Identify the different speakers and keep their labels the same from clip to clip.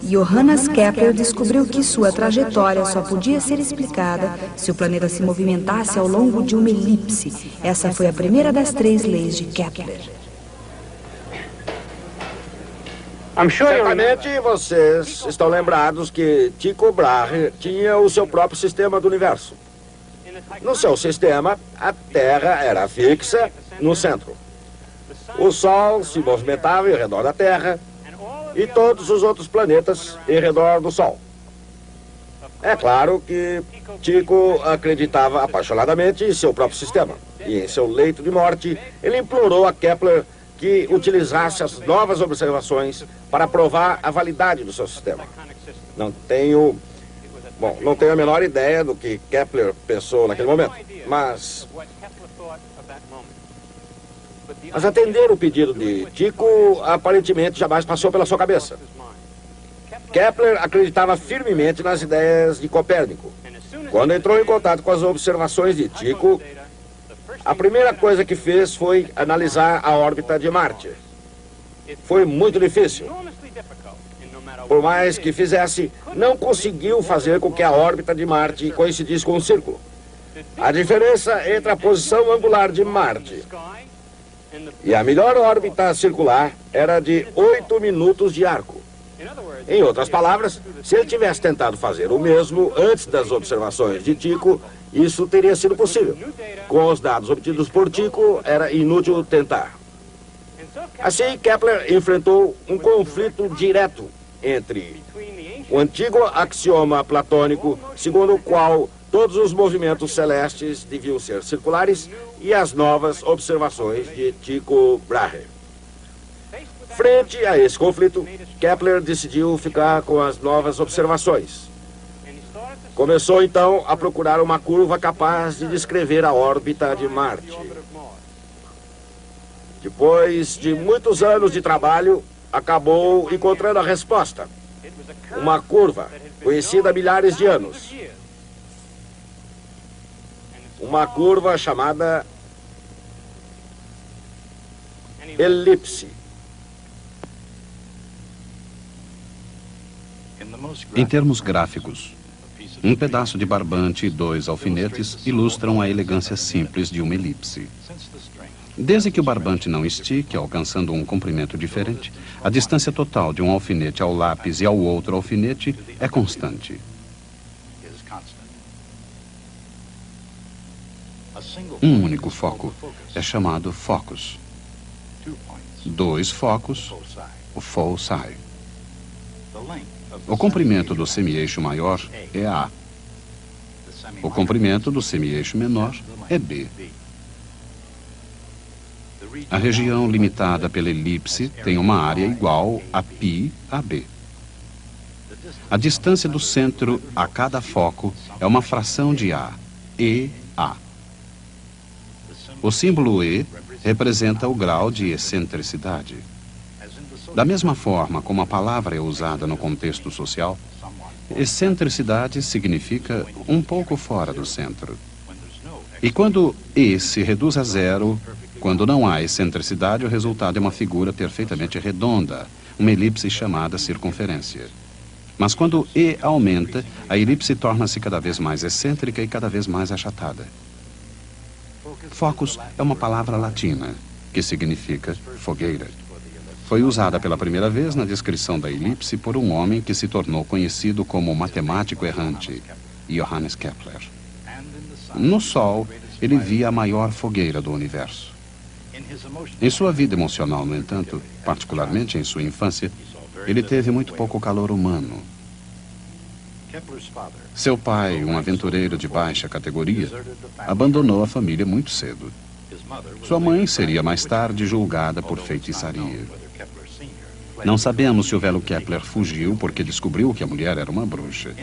Speaker 1: Johannes Kepler descobriu que sua trajetória só podia ser explicada se o planeta se movimentasse ao longo de uma elipse. Essa foi a primeira das 3 leis de Kepler.
Speaker 2: Certamente vocês estão lembrados que Tycho Brahe tinha o seu próprio sistema do universo. No seu sistema, a Terra era fixa no centro. O Sol se movimentava em redor da Terra e todos os outros planetas em redor do Sol. É claro que Tycho acreditava apaixonadamente em seu próprio sistema. E em seu leito de morte, ele implorou a Kepler que utilizasse as novas observações para provar a validade do seu sistema. Não tenho a menor ideia do que Kepler pensou naquele momento, mas atender o pedido de Tycho aparentemente jamais passou pela sua cabeça. Kepler acreditava firmemente nas ideias de Copérnico. Quando entrou em contato com as observações de Tycho, a primeira coisa que fez foi analisar a órbita de Marte. Foi muito difícil. Por mais que fizesse, não conseguiu fazer com que a órbita de Marte coincidisse com o círculo. A diferença entre a posição angular de Marte e a melhor órbita circular era de 8 minutos de arco. Em outras palavras, se ele tivesse tentado fazer o mesmo antes das observações de Tycho, isso teria sido possível. Com os dados obtidos por Tycho, era inútil tentar. Assim, Kepler enfrentou um conflito direto entre o antigo axioma platônico, segundo o qual todos os movimentos celestes deviam ser circulares, e as novas observações de Tycho Brahe. Frente a esse conflito, Kepler decidiu ficar com as novas observações. Começou então a procurar uma curva capaz de descrever a órbita de Marte. Depois de muitos anos de trabalho, acabou encontrando a resposta. Uma curva conhecida há milhares de anos. Uma curva chamada elipse.
Speaker 3: Em termos gráficos, um pedaço de barbante e 2 alfinetes ilustram a elegância simples de uma elipse. Desde que o barbante não estique, alcançando um comprimento diferente, a distância total de um alfinete ao lápis e ao outro alfinete é constante. Um único foco é chamado focus. 2 focos, o foci. O comprimento do semi-eixo maior é A. O comprimento do semi-eixo menor é B. A região limitada pela elipse tem uma área igual a π a B. A distância do centro a cada foco é uma fração de A, EA. O símbolo E representa o grau de excentricidade. Da mesma forma como a palavra é usada no contexto social, excentricidade significa um pouco fora do centro. E quando E se reduz a zero, quando não há excentricidade, o resultado é uma figura perfeitamente redonda, uma elipse chamada circunferência. Mas quando E aumenta, a elipse torna-se cada vez mais excêntrica e cada vez mais achatada. Focus é uma palavra latina, que significa fogueira. Foi usada pela primeira vez na descrição da elipse por um homem que se tornou conhecido como matemático errante, Johannes Kepler. No Sol, ele via a maior fogueira do universo. Em sua vida emocional, no entanto, particularmente em sua infância, ele teve muito pouco calor humano. Seu pai, um aventureiro de baixa categoria, abandonou a família muito cedo. Sua mãe seria mais tarde julgada por feitiçaria. Não sabemos se o velho Kepler fugiu porque descobriu que a mulher era uma bruxa.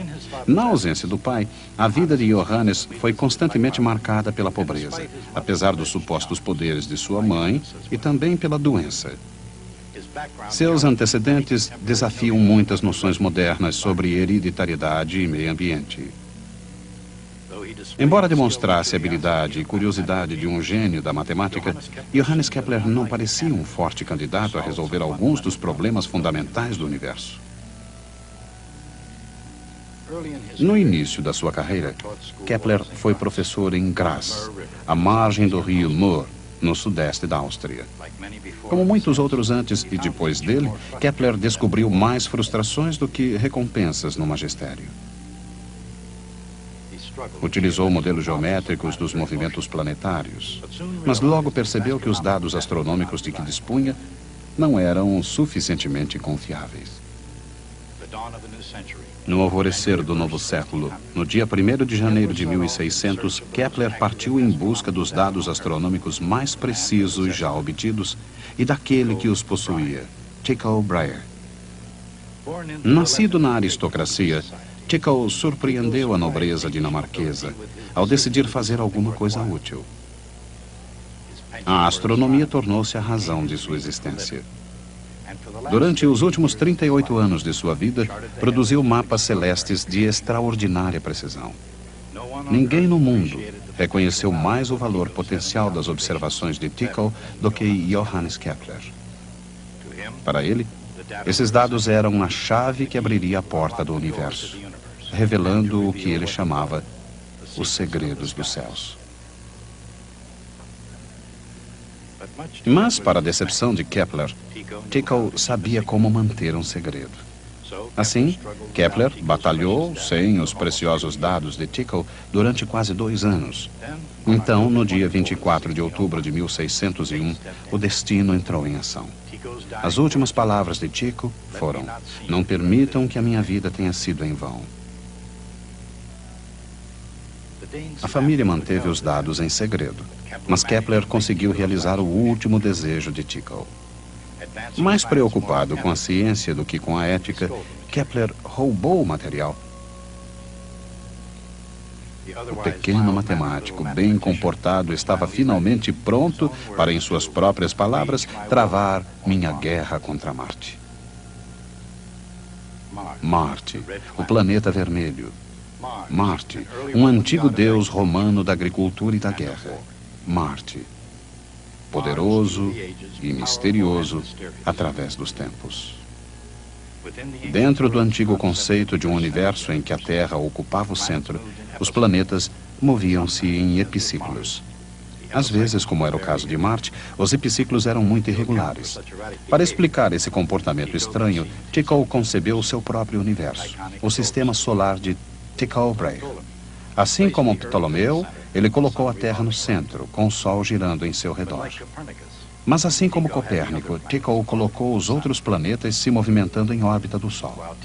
Speaker 3: Na ausência do pai, a vida de Johannes foi constantemente marcada pela pobreza, apesar dos supostos poderes de sua mãe e também pela doença. Seus antecedentes desafiam muitas noções modernas sobre hereditariedade e meio ambiente. Embora demonstrasse habilidade e curiosidade de um gênio da matemática, Johannes Kepler não parecia um forte candidato a resolver alguns dos problemas fundamentais do universo. No início da sua carreira, Kepler foi professor em Graz, à margem do rio Mur, no sudeste da Áustria. Como muitos outros antes e depois dele, Kepler descobriu mais frustrações do que recompensas no magistério. Utilizou modelos geométricos dos movimentos planetários, mas logo percebeu que os dados astronômicos de que dispunha não eram suficientemente confiáveis. No alvorecer do novo século, no dia 1º de janeiro de 1600, Kepler partiu em busca dos dados astronômicos mais precisos já obtidos e daquele que os possuía, Tycho Brahe. Nascido na aristocracia, Tycho surpreendeu a nobreza dinamarquesa ao decidir fazer alguma coisa útil. A astronomia tornou-se a razão de sua existência. Durante os últimos 38 anos de sua vida, produziu mapas celestes de extraordinária precisão. Ninguém no mundo reconheceu mais o valor potencial das observações de Tycho do que Johannes Kepler. Para ele, esses dados eram a chave que abriria a porta do universo, revelando o que ele chamava os segredos dos céus. Mas, para a decepção de Kepler, Tycho sabia como manter um segredo. Assim, Kepler batalhou sem os preciosos dados de Tycho durante quase 2 anos. Então, no dia 24 de outubro de 1601, o destino entrou em ação. As últimas palavras de Tycho foram: "Não permitam que a minha vida tenha sido em vão." A família manteve os dados em segredo, mas Kepler conseguiu realizar o último desejo de Tycho. Mais preocupado com a ciência do que com a ética, Kepler roubou o material. O pequeno matemático, bem comportado, estava finalmente pronto para, em suas próprias palavras, travar minha guerra contra Marte. Marte, o planeta vermelho. Marte, um antigo deus romano da agricultura e da guerra. Marte, poderoso e misterioso através dos tempos. Dentro do antigo conceito de um universo em que a Terra ocupava o centro, os planetas moviam-se em epiciclos. Às vezes, como era o caso de Marte, os epiciclos eram muito irregulares. Para explicar esse comportamento estranho, Tycho concebeu o seu próprio universo, o sistema solar de Tycho Brahe. Assim como Ptolomeu, ele colocou a Terra no centro, com o Sol girando em seu redor. Mas assim como Copérnico, Tycho colocou os outros planetas se movimentando em órbita do Sol.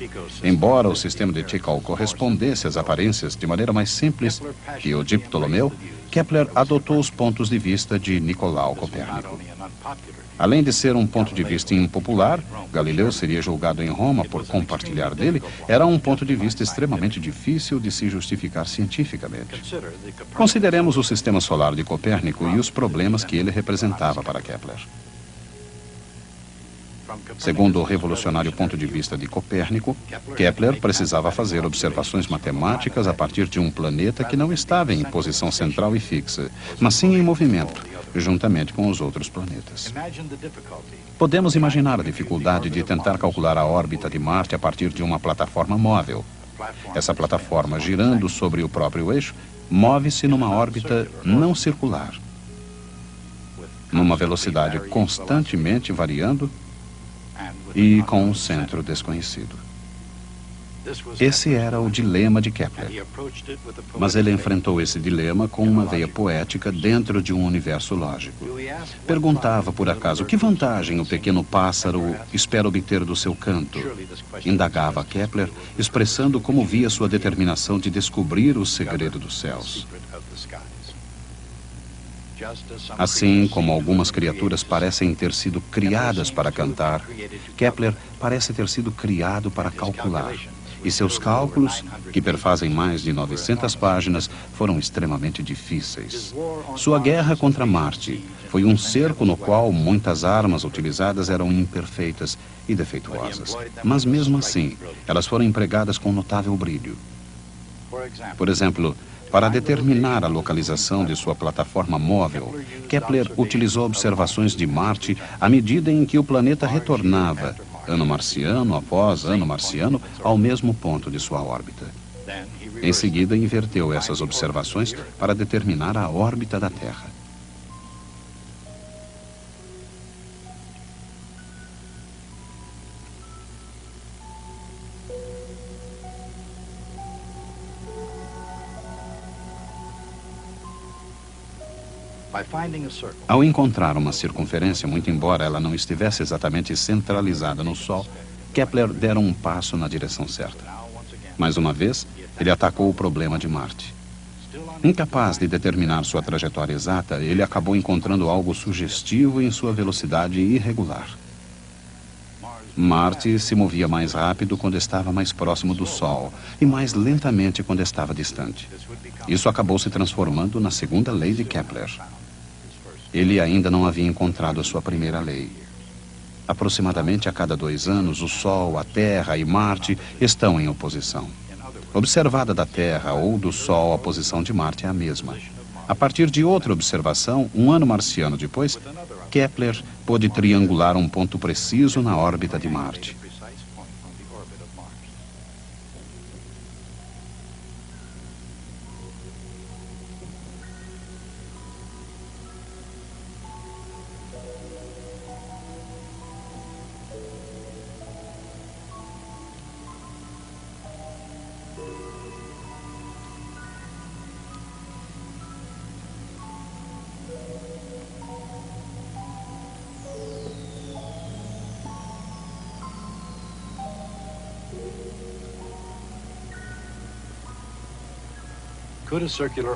Speaker 3: Embora o sistema de Tycho correspondesse às aparências de maneira mais simples que o de Ptolomeu, Kepler adotou os pontos de vista de Nicolau Copérnico. Além de ser um ponto de vista impopular, Galileu seria julgado em Roma por compartilhar dele, era um ponto de vista extremamente difícil de se justificar cientificamente. Consideremos o sistema solar de Copérnico e os problemas que ele representava para Kepler. Segundo o revolucionário ponto de vista de Copérnico, Kepler precisava fazer observações matemáticas a partir de um planeta que não estava em posição central e fixa, mas sim em movimento, juntamente com os outros planetas. Podemos imaginar a dificuldade de tentar calcular a órbita de Marte a partir de uma plataforma móvel. Essa plataforma, girando sobre o próprio eixo, move-se numa órbita não circular, numa velocidade constantemente variando e com um centro desconhecido. Esse era o dilema de Kepler. Mas ele enfrentou esse dilema com uma veia poética dentro de um universo lógico. Perguntava, por acaso, que vantagem o pequeno pássaro espera obter do seu canto? Indagava Kepler, expressando como via sua determinação de descobrir o segredo dos céus. Assim como algumas criaturas parecem ter sido criadas para cantar, Kepler parece ter sido criado para calcular. E seus cálculos, que perfazem mais de 900 páginas, foram extremamente difíceis. Sua guerra contra Marte foi um cerco no qual muitas armas utilizadas eram imperfeitas e defeituosas. Mas mesmo assim, elas foram empregadas com notável brilho. Por exemplo, para determinar a localização de sua plataforma móvel, Kepler utilizou observações de Marte à medida em que o planeta retornava, ano marciano após ano marciano, ao mesmo ponto de sua órbita. Em seguida, inverteu essas observações para determinar a órbita da Terra. Ao encontrar uma circunferência, muito embora ela não estivesse exatamente centralizada no Sol, Kepler dera um passo na direção certa. Mais uma vez, ele atacou o problema de Marte. Incapaz de determinar sua trajetória exata, ele acabou encontrando algo sugestivo em sua velocidade irregular. Marte se movia mais rápido quando estava mais próximo do Sol e mais lentamente quando estava distante. Isso acabou se transformando na segunda lei de Kepler. Ele ainda não havia encontrado a sua primeira lei. Aproximadamente a cada 2 anos, o Sol, a Terra e Marte estão em oposição. Observada da Terra ou do Sol, a posição de Marte é a mesma. A partir de outra observação, 1 ano marciano depois, Kepler pôde triangular um ponto preciso na órbita de Marte.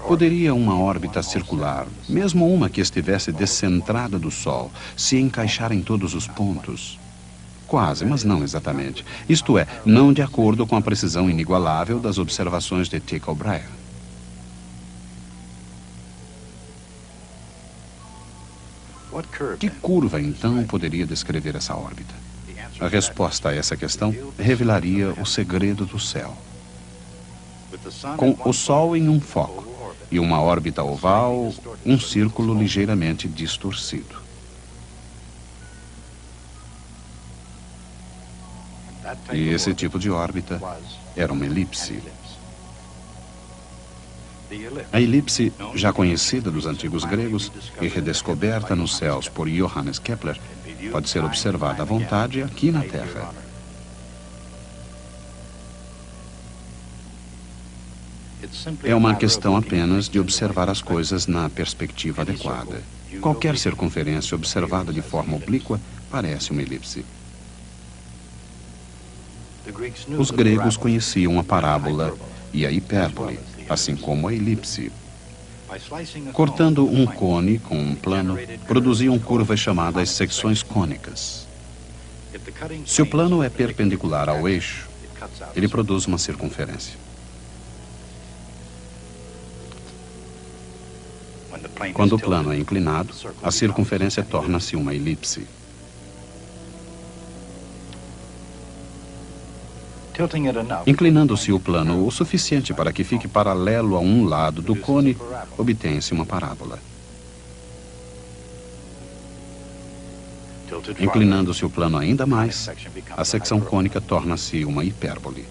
Speaker 3: Poderia uma órbita circular, mesmo uma que estivesse descentrada do Sol, se encaixar em todos os pontos? Quase, mas não exatamente. Isto é, não de acordo com a precisão inigualável das observações de Tycho Brahe. Que curva, então, poderia descrever essa órbita? A resposta a essa questão revelaria o segredo do céu. Com o Sol em um foco e uma órbita oval, um círculo ligeiramente distorcido. E esse tipo de órbita era uma elipse. A elipse, já conhecida dos antigos gregos e redescoberta nos céus por Johannes Kepler, pode ser observada à vontade aqui na Terra. É uma questão apenas de observar as coisas na perspectiva adequada. Qualquer circunferência observada de forma oblíqua parece uma elipse. Os gregos conheciam a parábola e a hipérbole, assim como a elipse. Cortando um cone com um plano, produziam curvas chamadas secções cônicas. Se o plano é perpendicular ao eixo, ele produz uma circunferência. Quando o plano é inclinado, a circunferência torna-se uma elipse. Inclinando-se o plano o suficiente para que fique paralelo a um lado do cone, obtém-se uma parábola. Inclinando-se o plano ainda mais, a secção cônica torna-se uma hipérbole.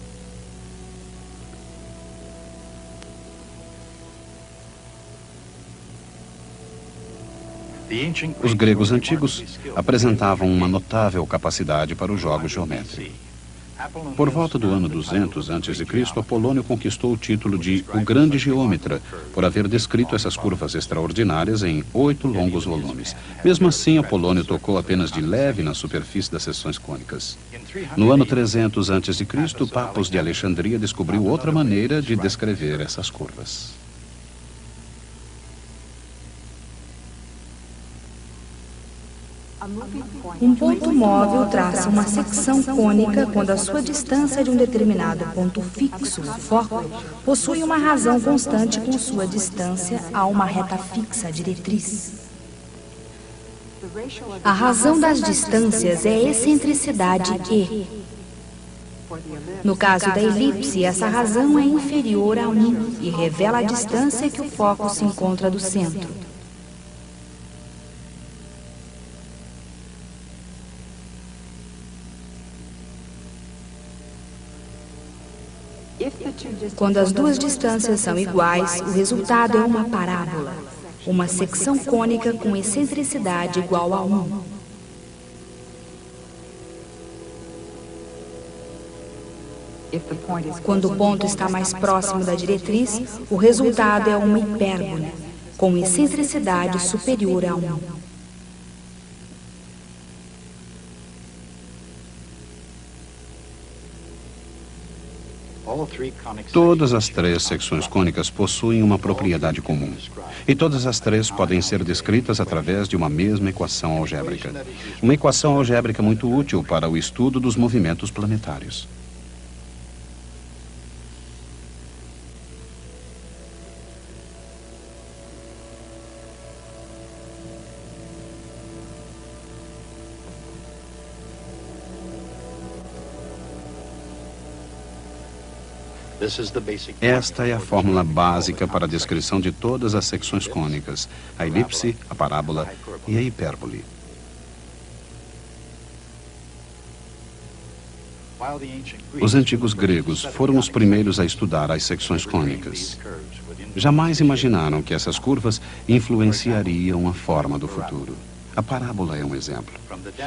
Speaker 3: Os gregos antigos apresentavam uma notável capacidade para os jogos geométricos. Por volta do ano 200 a.C., Apolônio conquistou o título de o Grande Geômetra, por haver descrito essas curvas extraordinárias em 8 longos volumes. Mesmo assim, Apolônio tocou apenas de leve na superfície das seções cônicas. No ano 300 a.C., Papos de Alexandria descobriu outra maneira de descrever essas curvas.
Speaker 1: Um ponto móvel traça uma secção cônica quando a sua distância de um determinado ponto fixo, foco, possui uma razão constante com sua distância a uma reta fixa, diretriz. A razão das distâncias é a excentricidade E. No caso da elipse, essa razão é inferior a 1 e revela a distância que o foco se encontra do centro. Quando as duas distâncias são iguais, o resultado é uma parábola, uma secção cônica com excentricidade igual a 1. Quando o ponto está mais próximo da diretriz, o resultado é uma hipérbole, com excentricidade superior a 1.
Speaker 3: Todas as três secções cônicas possuem uma propriedade comum. E todas as três podem ser descritas através de uma mesma equação algébrica. Uma equação algébrica muito útil para o estudo dos movimentos planetários. Esta é a fórmula básica para a descrição de todas as secções cônicas, a elipse, a parábola e a hipérbole. Os antigos gregos foram os primeiros a estudar as secções cônicas. Jamais imaginaram que essas curvas influenciariam a forma do futuro. A parábola é um exemplo.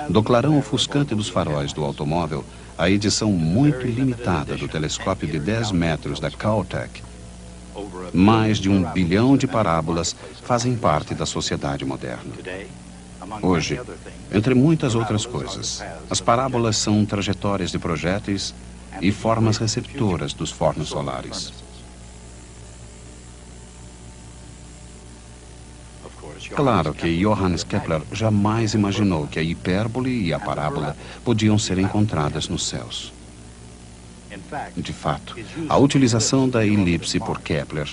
Speaker 3: Do clarão ofuscante dos faróis do automóvel, a edição muito limitada do telescópio de 10 metros da Caltech, mais de 1 bilhão de parábolas fazem parte da sociedade moderna. Hoje, entre muitas outras coisas, as parábolas são trajetórias de projéteis e formas receptoras dos fornos solares. Claro que Johannes Kepler jamais imaginou que a hipérbole e a parábola podiam ser encontradas nos céus. De fato, a utilização da elipse por Kepler,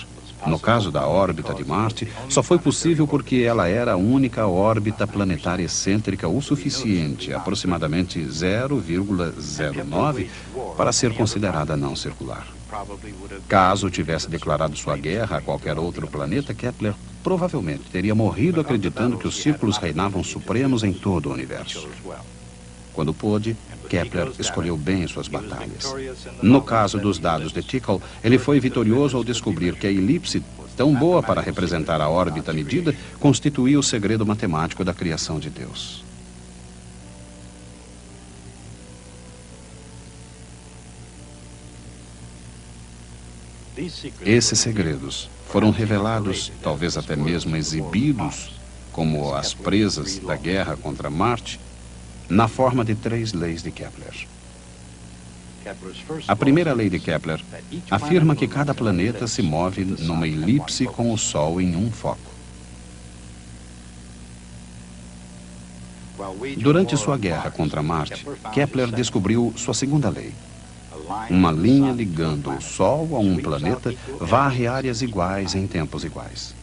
Speaker 3: no caso da órbita de Marte, só foi possível porque ela era a única órbita planetária excêntrica o suficiente, aproximadamente 0,09, para ser considerada não circular. Caso tivesse declarado sua guerra a qualquer outro planeta, Kepler provavelmente teria morrido acreditando que os círculos reinavam supremos em todo o universo. Quando pôde, Kepler escolheu bem suas batalhas. No caso dos dados de Tycho, ele foi vitorioso ao descobrir que a elipse, tão boa para representar a órbita medida, constituía o segredo matemático da criação de Deus. Esses segredos foram revelados, talvez até mesmo exibidos, como as presas da guerra contra Marte, na forma de 3 leis de Kepler. A primeira lei de Kepler afirma que cada planeta se move numa elipse com o Sol em um foco. Durante sua guerra contra Marte, Kepler descobriu sua segunda lei. Uma linha ligando o Sol a um planeta varre áreas iguais em tempos iguais.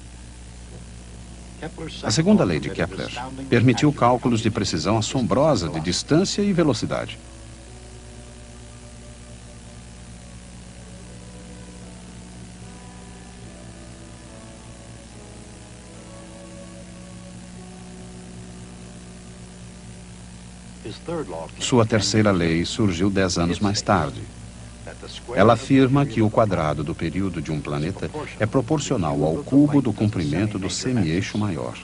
Speaker 3: A segunda lei de Kepler permitiu cálculos de precisão assombrosa de distância e velocidade. Sua terceira lei surgiu 10 anos mais tarde. Ela afirma que o quadrado do período de um planeta é proporcional ao cubo do comprimento do semi-eixo maior.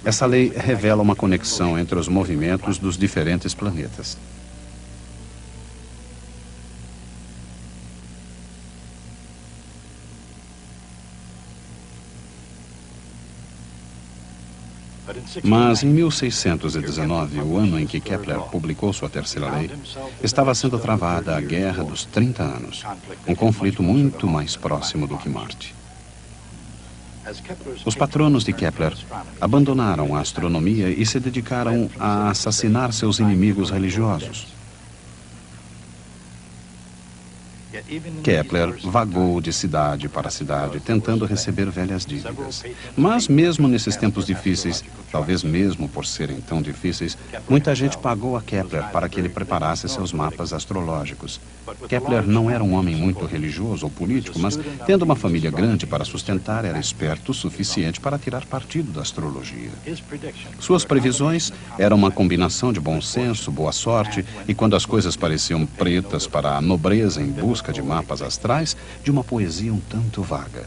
Speaker 3: Essa lei revela uma conexão entre os movimentos dos diferentes planetas. Mas em 1619, o ano em que Kepler publicou sua terceira lei, estava sendo travada a Guerra dos 30 Anos, um conflito muito mais próximo do que Marte. Os patronos de Kepler abandonaram a astronomia e se dedicaram a assassinar seus inimigos religiosos. Kepler vagou de cidade para cidade, tentando receber velhas dívidas. Mas mesmo nesses tempos difíceis, talvez mesmo por serem tão difíceis, muita gente pagou a Kepler para que ele preparasse seus mapas astrológicos. Kepler não era um homem muito religioso ou político, mas, tendo uma família grande para sustentar, era esperto o suficiente para tirar partido da astrologia. Suas previsões eram uma combinação de bom senso, boa sorte, e quando as coisas pareciam pretas para a nobreza em busca de de mapas astrais de uma poesia um tanto vaga.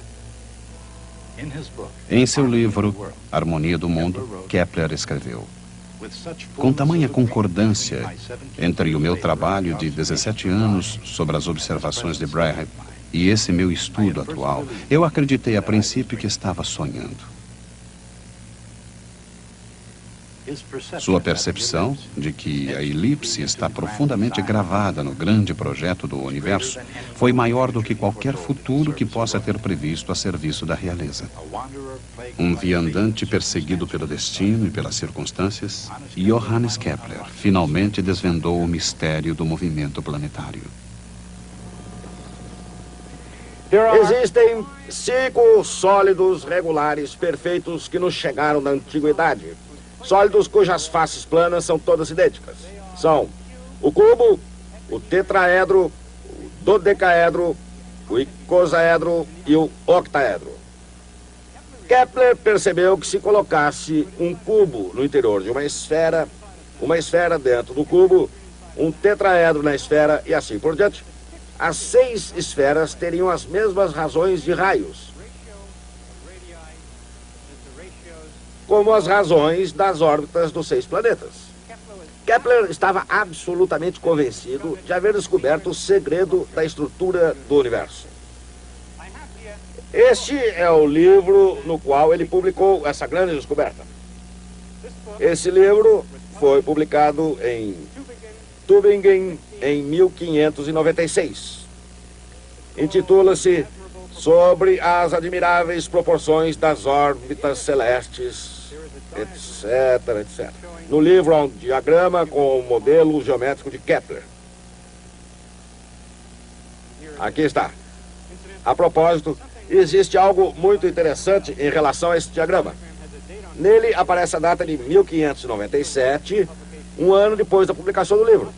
Speaker 3: Em seu livro, Harmonia do Mundo, Kepler escreveu: com tamanha concordância entre o meu trabalho de 17 anos sobre as observações de Bragg e esse meu estudo atual, eu acreditei a princípio que estava sonhando. Sua percepção de que a elipse está profundamente gravada no grande projeto do universo foi maior do que qualquer futuro que possa ter previsto a serviço da realeza. Um viandante perseguido pelo destino e pelas circunstâncias, Johannes Kepler finalmente desvendou o mistério do movimento planetário.
Speaker 2: Existem 5 sólidos regulares perfeitos que nos chegaram da antiguidade. Sólidos cujas faces planas são todas idênticas. São o cubo, o tetraedro, o dodecaedro, o icosaedro e o octaedro. Kepler percebeu que se colocasse um cubo no interior de uma esfera dentro do cubo, um tetraedro na esfera e assim por diante, as 6 esferas teriam as mesmas razões de raios, como as razões das órbitas dos 6 planetas. Kepler estava absolutamente convencido de haver descoberto o segredo da estrutura do universo. Este é o livro no qual ele publicou essa grande descoberta. Esse livro foi publicado em Tübingen em 1596. Intitula-se Sobre as Admiráveis Proporções das Órbitas Celestes, etc, etc. No livro há um diagrama com o modelo geométrico de Kepler. Aqui está. A propósito, existe algo muito interessante em relação a esse diagrama. Nele aparece a data de 1597, um ano depois da publicação do livro.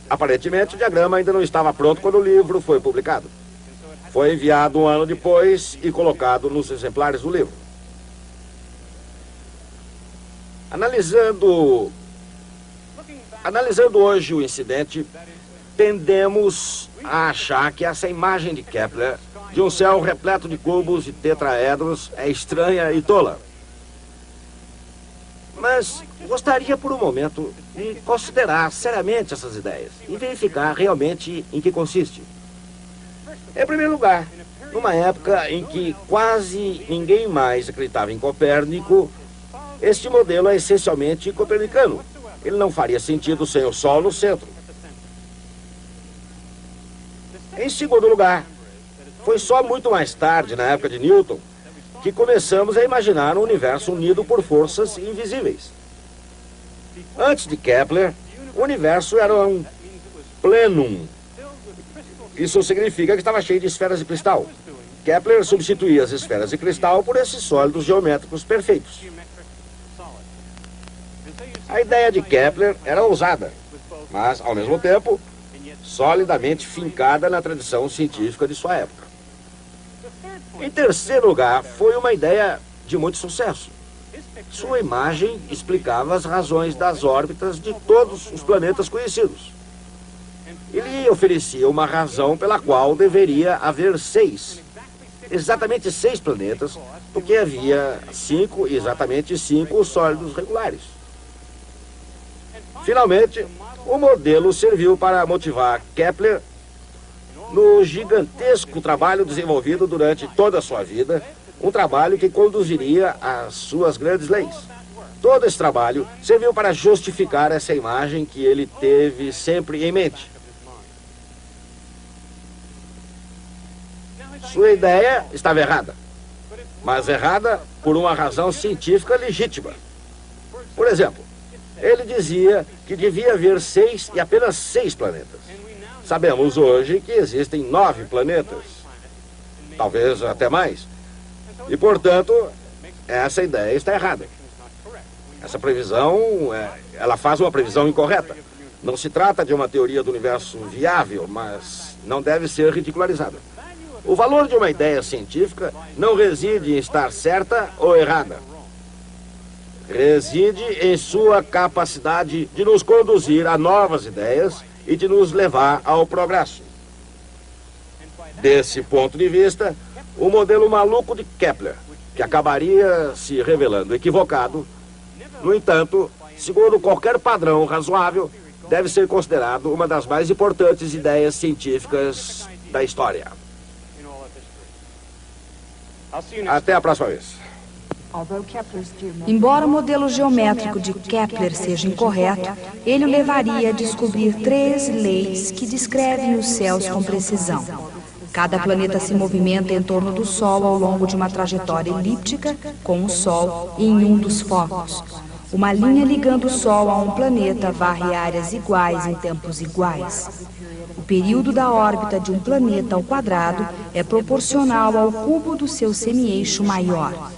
Speaker 2: Aparentemente, o diagrama ainda não estava pronto quando o livro foi publicado. Foi enviado um ano depois e colocado nos exemplares do livro. Analisando hoje o incidente, tendemos a achar que essa imagem de Kepler, de um céu repleto de cubos e tetraedros, é estranha e tola. Mas gostaria por um momento de considerar seriamente essas ideias e verificar realmente em que consiste. Em primeiro lugar, numa época em que quase ninguém mais acreditava em Copérnico, este modelo é essencialmente copernicano. Ele não faria sentido sem o Sol no centro. Em segundo lugar, foi só muito mais tarde, na época de Newton, que começamos a imaginar um universo unido por forças invisíveis. Antes de Kepler, o universo era um plenum. Isso significa que estava cheio de esferas de cristal. Kepler substituía as esferas de cristal por esses sólidos geométricos perfeitos. A ideia de Kepler era ousada, mas, ao mesmo tempo, solidamente fincada na tradição científica de sua época. Em terceiro lugar, foi uma ideia de muito sucesso. Sua imagem explicava as razões das órbitas de todos os planetas conhecidos. Ele oferecia uma razão pela qual deveria haver 6, exatamente 6 planetas, porque havia 5, exatamente 5 sólidos regulares. Finalmente, o modelo serviu para motivar Kepler no gigantesco trabalho desenvolvido durante toda a sua vida, um trabalho que conduziria às suas grandes leis. Todo esse trabalho serviu para justificar essa imagem que ele teve sempre em mente. Sua ideia estava errada, mas errada por uma razão científica legítima. Por exemplo, ele dizia que devia haver 6 e apenas 6 planetas. Sabemos hoje que existem 9 planetas, talvez até mais. E, portanto, essa ideia está errada. Essa previsão, ela faz uma previsão incorreta. Não se trata de uma teoria do universo viável, mas não deve ser ridicularizada. O valor de uma ideia científica não reside em estar certa ou errada. Reside em sua capacidade de nos conduzir a novas ideias e de nos levar ao progresso. Desse ponto de vista, o modelo maluco de Kepler, que acabaria se revelando equivocado, no entanto, segundo qualquer padrão razoável, deve ser considerado uma das mais importantes ideias científicas da história. Até a próxima vez.
Speaker 1: Embora o modelo geométrico de Kepler seja incorreto, ele o levaria a descobrir 3 leis que descrevem os céus com precisão. Cada planeta se movimenta em torno do Sol ao longo de uma trajetória elíptica, com o Sol em um dos focos. Uma linha ligando o Sol a um planeta varre áreas iguais em tempos iguais. O período da órbita de um planeta ao quadrado é proporcional ao cubo do seu semi-eixo maior.